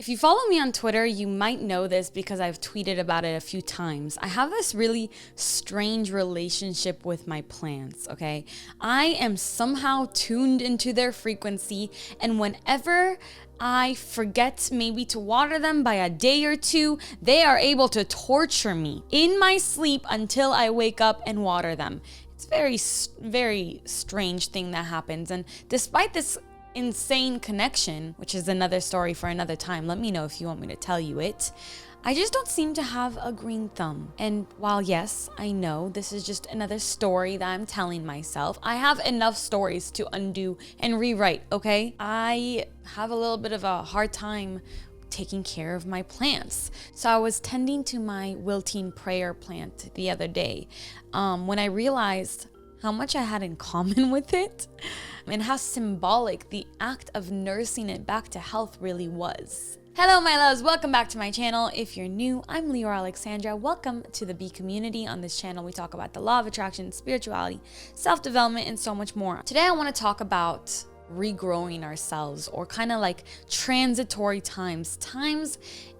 If you follow me on Twitter, you might know this because I've tweeted about it a few times. I have this really strange relationship with my plants, okay? I am somehow tuned into their frequency, and whenever I forget maybe to water them by a day or two, they are able to torture me in my sleep until I wake up and water them. It's a very strange thing that happens, and despite this insane connection, which is another story for another time, let me know if you want me to tell you it, I just don't seem to have a green thumb. And while yes, I know this is just another story that I'm telling myself, I have enough stories to undo and rewrite, okay? I have a little bit of a hard time taking care of my plants. So I was tending to my wilting prayer plant the other day when I realized how much I had in common with it and how symbolic the act of nursing it back to health really was. Hello my loves, welcome back to my channel. If you're new, I'm Leeor Alexandra. Welcome to the B community. On this channel we talk about the law of attraction, spirituality, self-development, and so much more. Today I want to talk about regrowing ourselves, or kind of like transitory times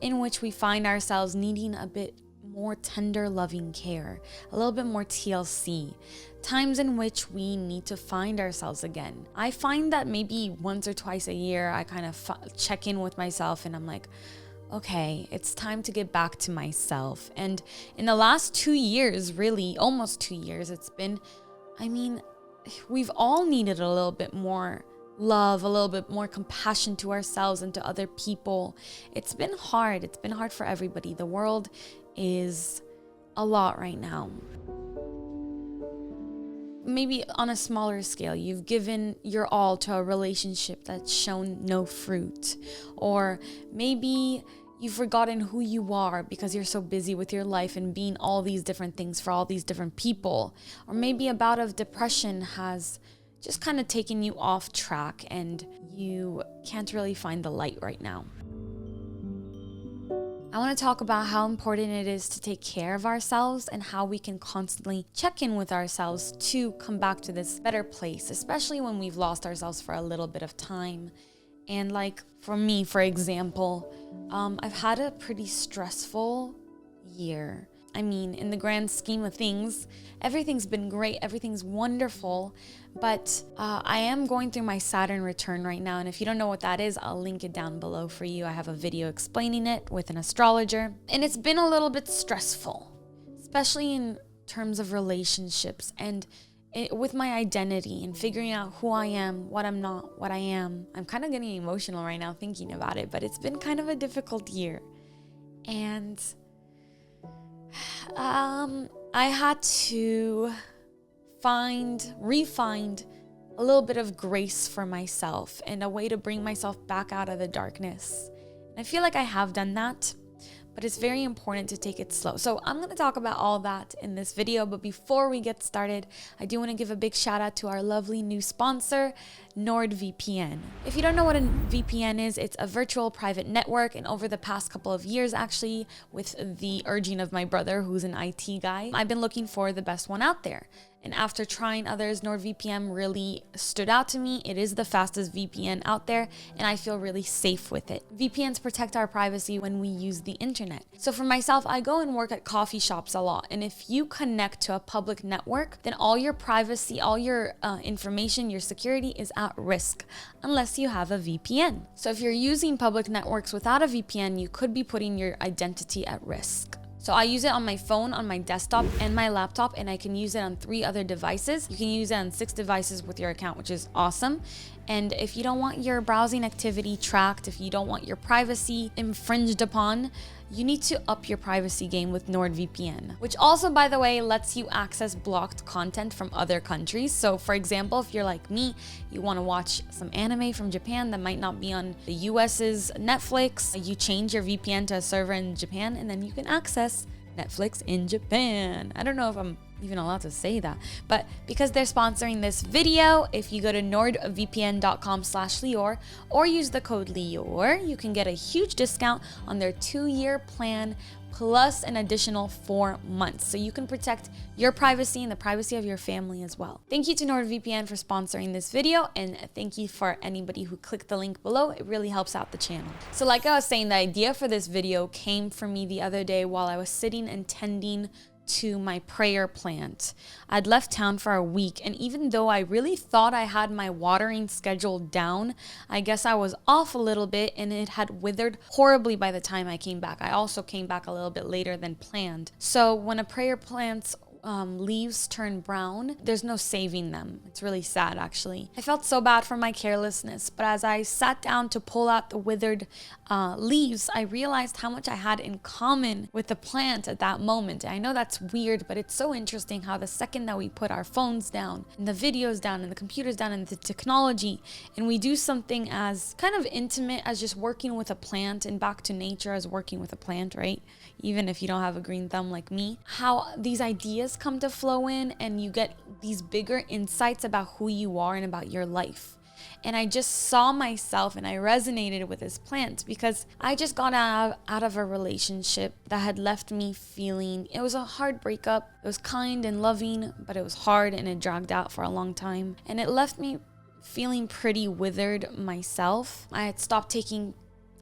in which we find ourselves needing a bit more tender loving care, a little bit more TLC, times in which we need to find ourselves again. I find that maybe once or twice a year I kind of check in with myself and I'm like, okay, it's time to get back to myself. And in the last 2 years, really almost 2 years, it's been, we've all needed a little bit more love, a little bit more compassion to ourselves and to other people. It's been hard. It's been hard for everybody. The world is a lot right now. Maybe on a smaller scale, you've given your all to a relationship that's shown no fruit. Or maybe you've forgotten who you are because you're so busy with your life and being all these different things for all these different people. Or maybe a bout of depression has just kind of taken you off track and you can't really find the light right now. I want to talk about how important it is to take care of ourselves and how we can constantly check in with ourselves to come back to this better place, especially when we've lost ourselves for a little bit of time. And like for me, for example, I've had a pretty stressful year. In the grand scheme of things, everything's been great, everything's wonderful, but I am going through my Saturn return right now, and if you don't know what that is, I'll link it down below for you. I have a video explaining it with an astrologer, and it's been a little bit stressful, especially in terms of relationships and with my identity and figuring out who I am, what I'm not, what I am. I'm kind of getting emotional right now thinking about it, but it's been kind of a difficult year, and I had to re-find a little bit of grace for myself and a way to bring myself back out of the darkness. And I feel like I have done that, but it's very important to take it slow. So I'm going to talk about all that in this video, but before we get started, I do want to give a big shout out to our lovely new sponsor, NordVPN. If you don't know what a VPN is, it's a virtual private network, and over the past couple of years, actually, with the urging of my brother, who's an IT guy, I've been looking for the best one out there. And after trying others, NordVPN really stood out to me. It is the fastest VPN out there, and I feel really safe with it. VPNs protect our privacy when we use the internet. So for myself, I go and work at coffee shops a lot. And if you connect to a public network, then all your privacy, all your information, your security is at risk, unless you have a VPN. So if you're using public networks without a VPN, you could be putting your identity at risk. So I use it on my phone, on my desktop, and my laptop, and I can use it on 3 other devices. You can use it on 6 devices with your account, which is awesome. And if you don't want your browsing activity tracked, if you don't want your privacy infringed upon, you need to up your privacy game with NordVPN, which also, by the way, lets you access blocked content from other countries. So for example, if you're like me, you want to watch some anime from Japan that might not be on the US's Netflix, you change your VPN to a server in Japan, and then you can access Netflix in Japan. I don't know if I'm even allowed to say that, but because they're sponsoring this video, if you go to nordvpn.com/Leeor or use the code Leeor, you can get a huge discount on their 2-year plan plus an additional 4 months. So you can protect your privacy and the privacy of your family as well. Thank you to NordVPN for sponsoring this video, and thank you for anybody who clicked the link below. It really helps out the channel. So like I was saying, the idea for this video came from me the other day while I was sitting and tending to my prayer plant. I'd left town for a week, and even though I really thought I had my watering schedule down, I guess I was off a little bit, and it had withered horribly by the time I came back. I also came back a little bit later than planned. So when a prayer plant's leaves turn brown, there's no saving them. It's really sad, actually. I felt so bad for my carelessness, but as I sat down to pull out the withered leaves, I realized how much I had in common with the plant at that moment. I know that's weird, but it's so interesting how the second that we put our phones down and the videos down and the computers down and the technology, and we do something as kind of intimate as just working with a plant and back to nature as working with a plant, right? Even if you don't have a green thumb like me, how these ideas come to flow in, and you get these bigger insights about who you are and about your life. And I just saw myself, and I resonated with this plant because I just got out of a relationship that had left me feeling, it was a hard breakup. It was kind and loving, but it was hard and it dragged out for a long time. And it left me feeling pretty withered myself. I had stopped taking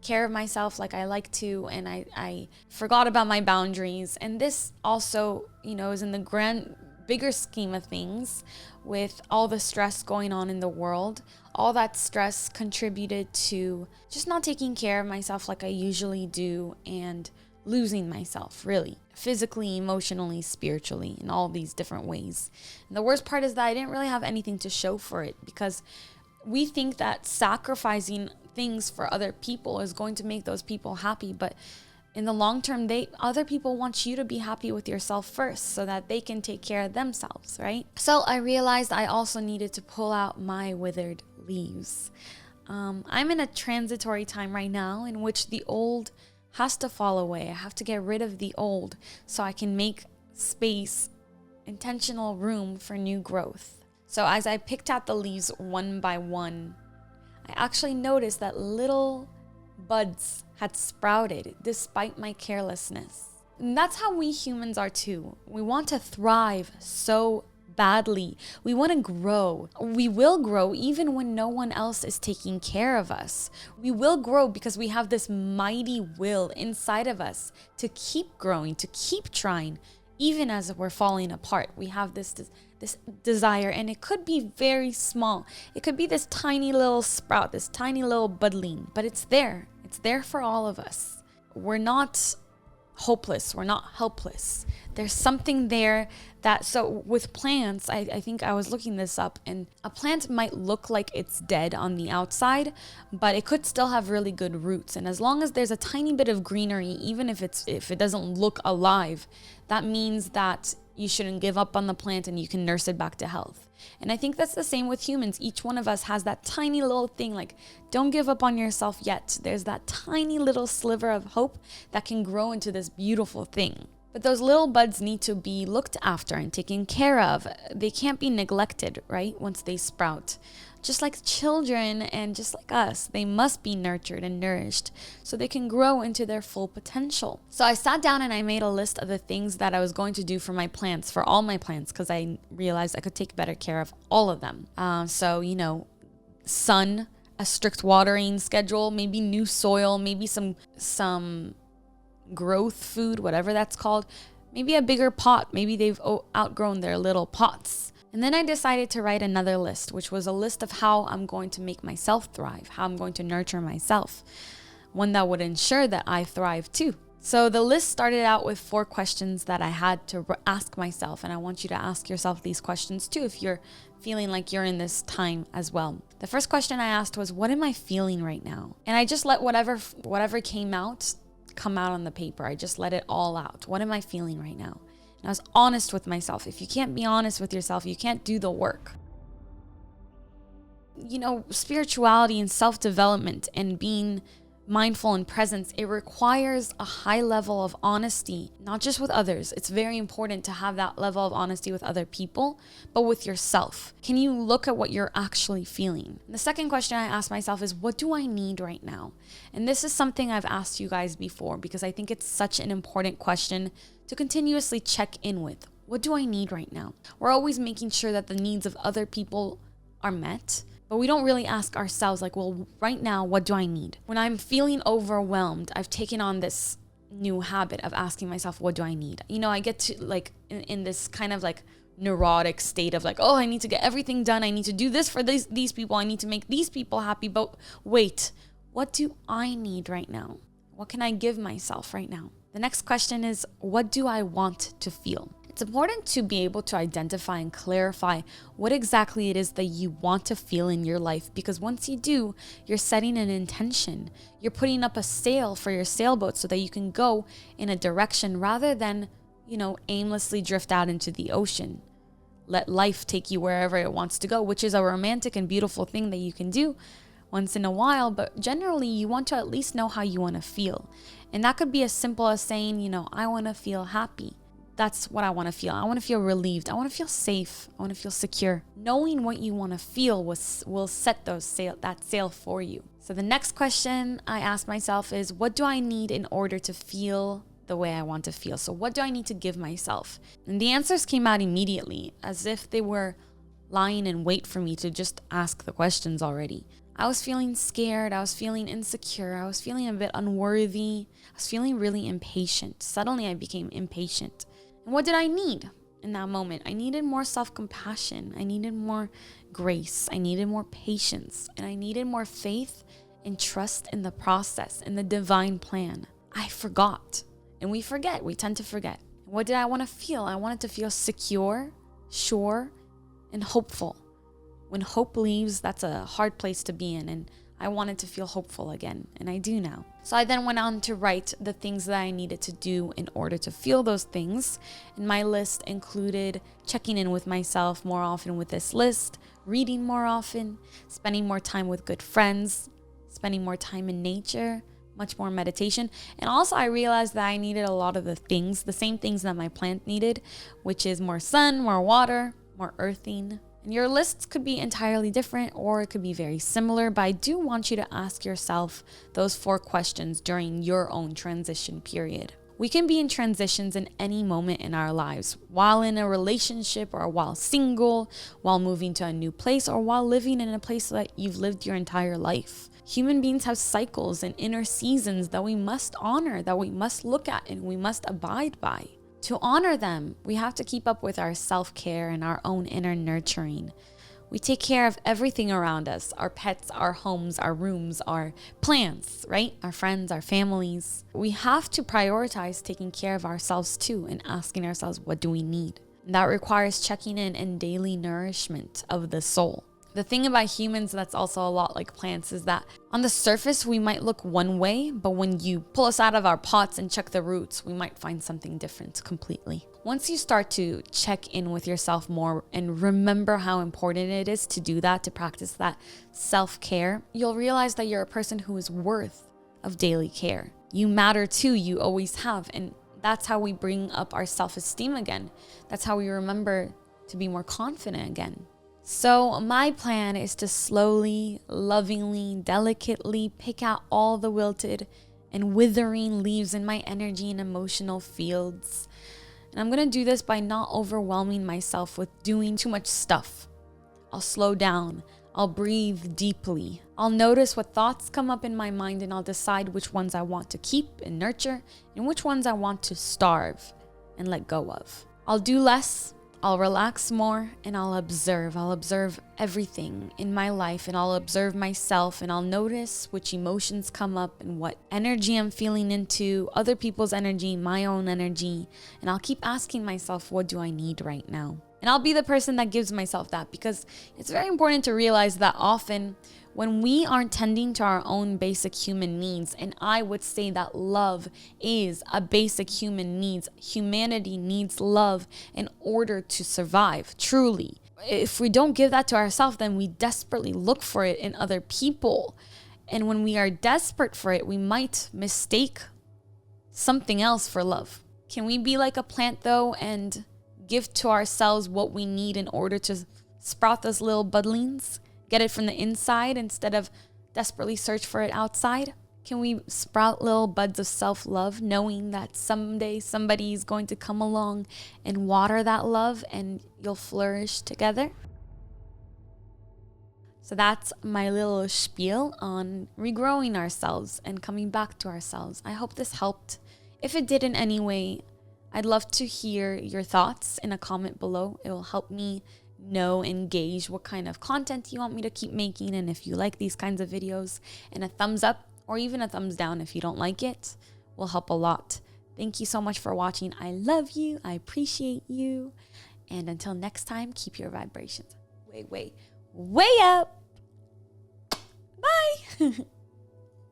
care of myself like I like to, and I forgot about my boundaries. And this also, is in the bigger scheme of things, with all the stress going on in the world. All that stress contributed to just not taking care of myself like I usually do, and losing myself, really, physically, emotionally, spiritually, in all these different ways. And the worst part is that I didn't really have anything to show for it, because we think that sacrificing things for other people is going to make those people happy, but in the long term, other people want you to be happy with yourself first so that they can take care of themselves, right? So I realized I also needed to pull out my withered leaves. I'm in a transitory time right now in which the old has to fall away. I have to get rid of the old so I can make space, intentional room for new growth. So as I picked out the leaves one by one, I actually noticed that little buds had sprouted despite my carelessness. And that's how we humans are too. We want to thrive so badly. We want to grow. We will grow even when no one else is taking care of us. We will grow because we have this mighty will inside of us to keep growing, to keep trying, even as we're falling apart. We have this desire, and it could be very small. It could be this tiny little sprout, this tiny little budling, but it's there. It's there for all of us. We're not hopeless. We're not helpless. There's something there so with plants, I think I was looking this up, and a plant might look like it's dead on the outside, but it could still have really good roots. And as long as there's a tiny bit of greenery, even if it doesn't look alive, that means that you shouldn't give up on the plant and you can nurse it back to health. And I think that's the same with humans. Each one of us has that tiny little thing, like, don't give up on yourself yet. There's that tiny little sliver of hope that can grow into this beautiful thing. But those little buds need to be looked after and taken care of. They can't be neglected, right? Once they sprout. Just like children and just like us, they must be nurtured and nourished so they can grow into their full potential. So I sat down and I made a list of the things that I was going to do for my plants, for all my plants, because I realized I could take better care of all of them. Sun, a strict watering schedule, maybe new soil, maybe some growth food, whatever that's called, maybe a bigger pot. Maybe they've outgrown their little pots. And then I decided to write another list, which was a list of how I'm going to make myself thrive, how I'm going to nurture myself, one that would ensure that I thrive too. So the list started out with 4 questions that I had to ask myself, and I want you to ask yourself these questions too if you're feeling like you're in this time as well. The first question I asked was, what am I feeling right now? And I just let whatever came out come out on the paper. I just let it all out. What am I feeling right now? And I was honest with myself. If you can't be honest with yourself, you can't do the work. Spirituality and self-development and being mindful and presence, it requires a high level of honesty, not just with others. It's very important to have that level of honesty with other people, but with yourself. Can you look at what you're actually feeling? And the second question I ask myself is, what do I need right now? And this is something I've asked you guys before because I think it's such an important question to continuously check in with. What do I need right now? We're always making sure that the needs of other people are met, but we don't really ask ourselves, like, well, right now, what do I need? When I'm feeling overwhelmed, I've taken on this new habit of asking myself, what do I need? You know, I get to like in this kind of like neurotic state of like, oh, I need to get everything done. I need to do this for these people. I need to make these people happy. But wait, what do I need right now? What can I give myself right now? The next question is, what do I want to feel? It's important to be able to identify and clarify what exactly it is that you want to feel in your life, because once you do, you're setting an intention. You're putting up a sail for your sailboat so that you can go in a direction rather than, aimlessly drift out into the ocean. Let life take you wherever it wants to go, which is a romantic and beautiful thing that you can do once in a while, but generally you want to at least know how you want to feel. And that could be as simple as saying, I want to feel happy. That's what I want to feel. I want to feel relieved. I want to feel safe. I want to feel secure. Knowing what you want to feel will set that sail for you. So the next question I ask myself is, what do I need in order to feel the way I want to feel? So what do I need to give myself? And the answers came out immediately, as if they were lying in wait for me to just ask the questions already. I was feeling scared. I was feeling insecure. I was feeling a bit unworthy. I was feeling really impatient. Suddenly I became impatient. And what did I need in that moment? I needed more self-compassion. I needed more grace. I needed more patience. And I needed more faith and trust in the process, in the divine plan. I forgot. And we forget. We tend to forget. What did I want to feel? I wanted to feel secure, sure, and hopeful. When hope leaves, that's a hard place to be in. And I wanted to feel hopeful again, and I do now. So I then went on to write the things that I needed to do in order to feel those things. And my list included checking in with myself more often with this list, reading more often, spending more time with good friends, spending more time in nature, much more meditation. And also I realized that I needed a lot of the same things that my plant needed, which is more sun, more water, more earthing. And your lists could be entirely different or it could be very similar, but I do want you to ask yourself those 4 questions during your own transition period. We can be in transitions in any moment in our lives, while in a relationship or while single, while moving to a new place, or while living in a place that you've lived your entire life. Human beings have cycles and inner seasons that we must honor, that we must look at, and we must abide by. To honor them, we have to keep up with our self-care and our own inner nurturing. We take care of everything around us, our pets, our homes, our rooms, our plants, right? Our friends, our families. We have to prioritize taking care of ourselves too and asking ourselves, what do we need? And that requires checking in and daily nourishment of the soul. The thing about humans that's also a lot like plants is that on the surface, we might look one way, but when you pull us out of our pots and check the roots, we might find something different completely. Once you start to check in with yourself more and remember how important it is to do that, to practice that self-care, you'll realize that you're a person who is worth of daily care. You matter too, you always have. And that's how we bring up our self-esteem again. That's how we remember to be more confident again. So my plan is to slowly, lovingly, delicately pick out all the wilted and withering leaves in my energy and emotional fields. And I'm going to do this by not overwhelming myself with doing too much stuff. I'll slow down. I'll breathe deeply. I'll notice what thoughts come up in my mind, and I'll decide which ones I want to keep and nurture and which ones I want to starve and let go of. I'll do less. I'll relax more, and I'll observe. I'll observe everything in my life, and I'll observe myself, and I'll notice which emotions come up and what energy I'm feeling into, other people's energy, my own energy. And I'll keep asking myself, what do I need right now? And I'll be the person that gives myself that, because it's very important to realize that often when we aren't tending to our own basic human needs, and I would say that love is a basic human needs. Humanity needs love in order to survive, truly. If we don't give that to ourselves, then we desperately look for it in other people. And when we are desperate for it, we might mistake something else for love. Can we be like a plant though and give to ourselves what we need in order to sprout those little budlings? Get it from the inside instead of desperately search for it outside? Can we sprout little buds of self-love, knowing that someday somebody is going to come along and water that love and you'll flourish together? So that's my little spiel on regrowing ourselves and coming back to ourselves. I hope this helped. If it did in any way, I'd love to hear your thoughts in a comment below. It will help me know and gauge what kind of content you want me to keep making, and if you like these kinds of videos. And a thumbs up or even a thumbs down if you don't like it will help a lot. Thank you so much for watching. I love you. I appreciate you. And until next time, keep your vibrations way up. Bye.